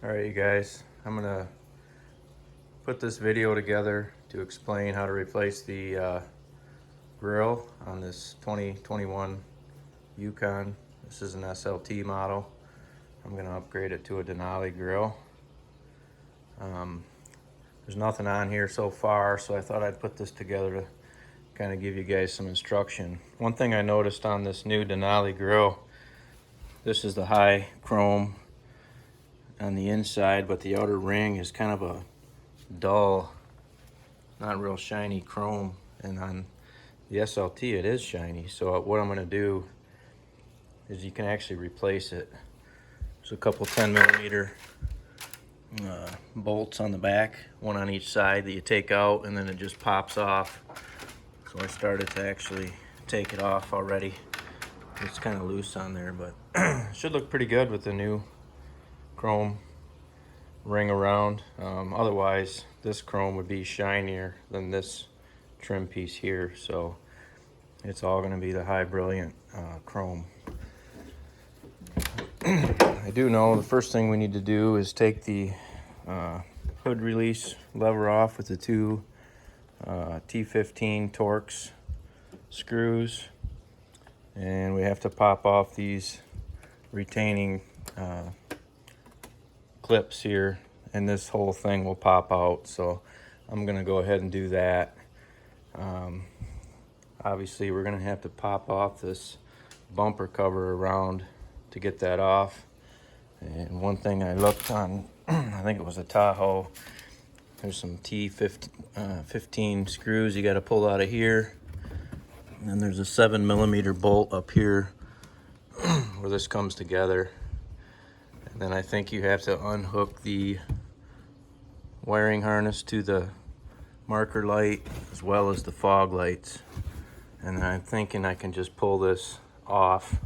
All right, you guys, I'm gonna put this video together to explain how to replace the grill on this 2021 Yukon. This is an SLT model. I'm gonna upgrade it to a Denali grill. There's nothing on here so far, so I thought I'd put this together to kind of give you guys some instruction. One thing I noticed on this new Denali grill, this is the high chrome on the inside, but the outer ring is kind of a dull, not real shiny chrome, and on the SLT it is shiny. So what I'm going to do is you can actually replace it. There's a couple 10mm bolts on the back, one on each side, that you take out and then it just pops off. So I started to actually take it off already. It's kind of loose on there, but should look pretty good with the new chrome ring around. Otherwise this chrome would be shinier than this trim piece here, so it's all going to be the high brilliant chrome. I do know the first thing we need to do is take the hood release lever off with the two T15 Torx screws, and we have to pop off these retaining clips here, and this whole thing will pop out. So I'm gonna go ahead and do that. Obviously we're gonna have to pop off this bumper cover around to get that off. And one thing I looked on, I think it was a Tahoe, there's some T15 screws you got to pull out of here, and then there's a 7mm bolt up here where this comes together. And then I think you have to unhook the wiring harness to the marker light as well as the fog lights. And then I'm thinking I can just pull this off,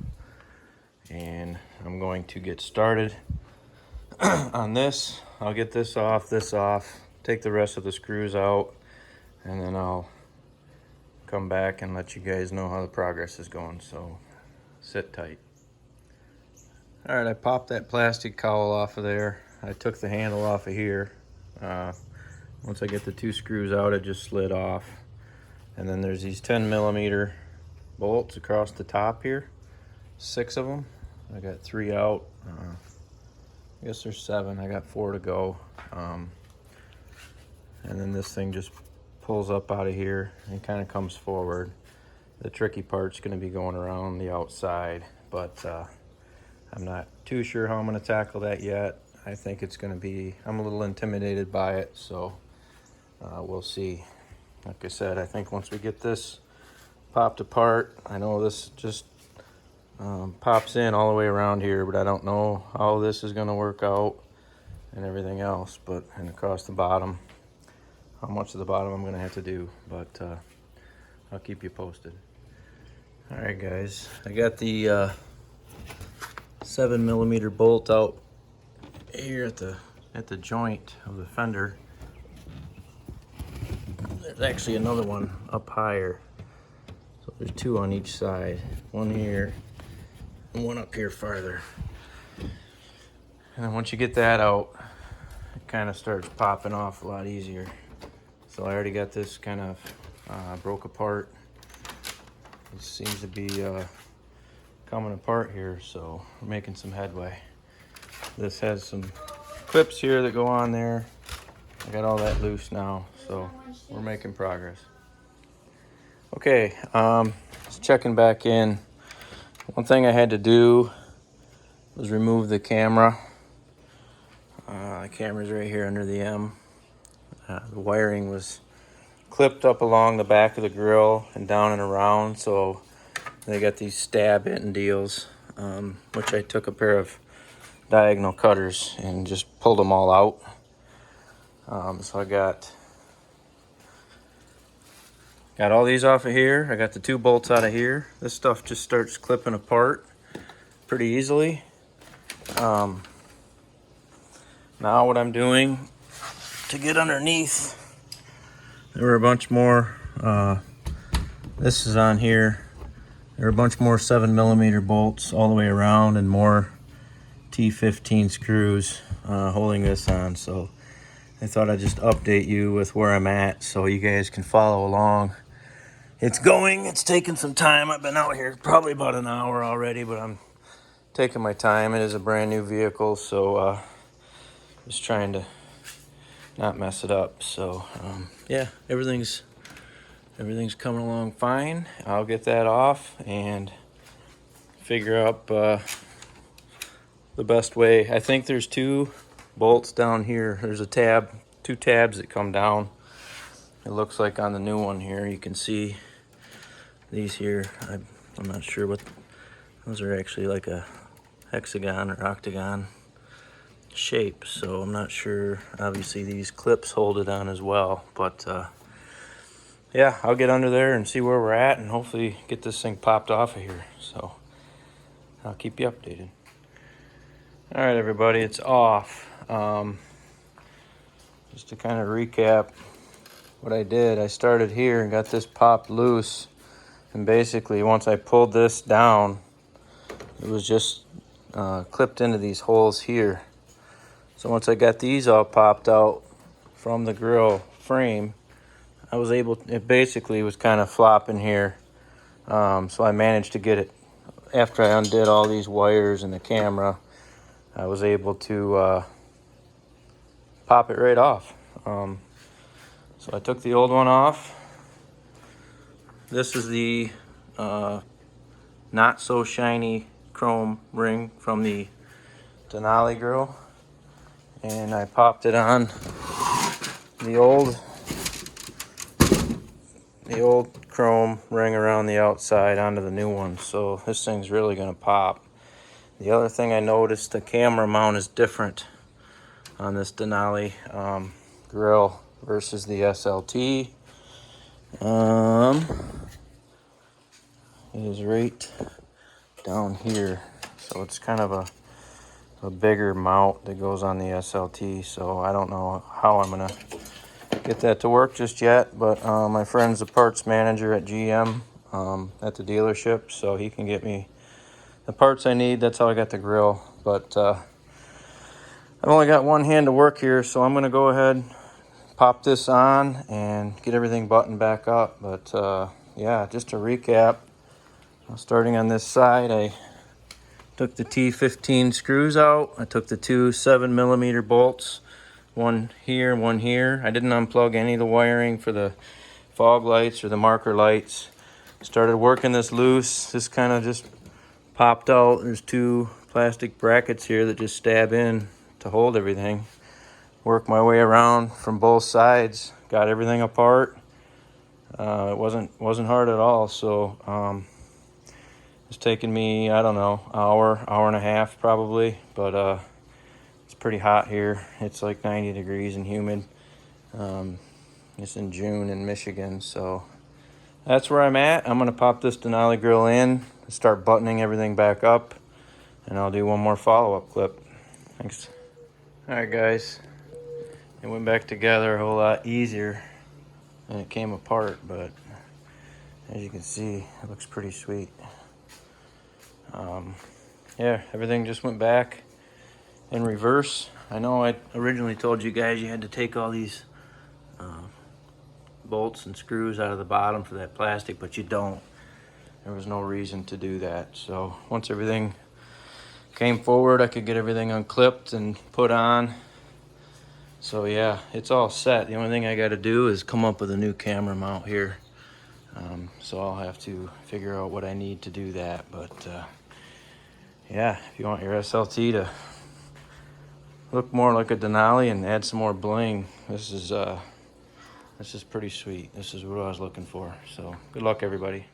and I'm going to get started on this. I'll get this off, take the rest of the screws out, and then I'll come back and let you guys know how the progress is going. So sit tight. All right, I popped that plastic cowl off of there. I took the handle off of here. Once I get the two screws out, it just slid off. And then there's these 10mm bolts across the top here, 6 of them. I got 3 out. I guess there's 7. I got 4 to go. And then this thing just pulls up out of here and kind of comes forward. The tricky part's going to be going around the outside, but I'm not too sure how I'm going to tackle that yet. I think it's going to be, I'm a little intimidated by it, so we'll see. Like I said, I think once we get this popped apart, I know this just pops in all the way around here, but I don't know how this is going to work out and everything else, but and across the bottom, how much of the bottom I'm going to have to do, but I'll keep you posted. All right, guys, I got the 7mm bolt out here at the joint of the fender. There's actually another one up higher, so there's 2 on each side, one here and one up here farther. And then once you get that out, it kind of starts popping off a lot easier. So I already got this kind of broke apart. It seems to be coming apart here, so we're making some headway. This has some clips here that go on there. I got all that loose now, so we're making progress. Okay, just checking back in. One thing I had to do was remove the camera. The camera's right here under the M. The wiring was clipped up along the back of the grill and down and around, so they got these stab in deals, which I took a pair of diagonal cutters and just pulled them all out. So I got all these off of here. I got the 2 bolts out of here. This stuff just starts clipping apart pretty easily. Now what I'm doing to get underneath, there were a bunch more, this is on here. There are a bunch more 7mm bolts all the way around and more T15 screws holding this on. So I thought I'd just update you with where I'm at so you guys can follow along. It's taking some time. I've been out here probably about an hour already, but I'm taking my time. It is a brand new vehicle, so just trying to not mess it up. So yeah, everything's coming along fine. I'll get that off and figure out the best way. I think there's 2 bolts down here. There's a tab, 2 tabs that come down. It looks like on the new one here, you can see these here. I'm not sure what those are, actually like a hexagon or octagon shape, so I'm not sure. Obviously these clips hold it on as well, but yeah, I'll get under there and see where we're at and hopefully get this thing popped off of here. So I'll keep you updated. All right, everybody, it's off. Just to kind of recap what I did, I started here and got this popped loose, and basically once I pulled this down, it was just clipped into these holes here. So once I got these all popped out from the grill frame, I was able, it basically was kind of flopping here. So I managed to get it, after I undid all these wires and the camera, I was able to pop it right off. So I took the old one off. This is the not so shiny chrome ring from the Denali grill, and I popped it on the old chrome ring around the outside onto the new one. So this thing's really gonna pop. The other thing I noticed, the camera mount is different on this Denali grill versus the SLT. It is right down here, so it's kind of a bigger mount that goes on the SLT. So I don't know how I'm gonna get that to work just yet, but my friend's the parts manager at GM at the dealership, so he can get me the parts I need. That's how I got the grill. But I've only got one hand to work here, so I'm gonna go ahead, pop this on and get everything buttoned back up. But yeah, just to recap, starting on this side, I took the T15 screws out. I took the 2 7mm bolts, one here, one here. I didn't unplug any of the wiring for the fog lights or the marker lights. Started working this loose. This kind of just popped out. There's 2 plastic brackets here that just stab in to hold everything. Work my way around from both sides. Got everything apart. It wasn't hard at all. So it's taken me, I don't know, hour and a half probably. But it's pretty hot here. It's like 90 degrees and humid. It's in June in Michigan, so that's where I'm at. I'm gonna pop this Denali grill in, start buttoning everything back up, and I'll do one more follow-up clip. Thanks. All right, guys. It went back together a whole lot easier than it came apart, but as you can see, it looks pretty sweet. Yeah, everything just went back in reverse. I know I originally told you guys you had to take all these bolts and screws out of the bottom for that plastic, but you don't. There was no reason to do that. So once everything came forward, I could get everything unclipped and put on. So yeah, it's all set. The only thing I got to do is come up with a new camera mount here. So I'll have to figure out what I need to do that. But yeah, if you want your SLT to look more like a Denali and add some more bling, this is pretty sweet. This is what I was looking for. So good luck, everybody.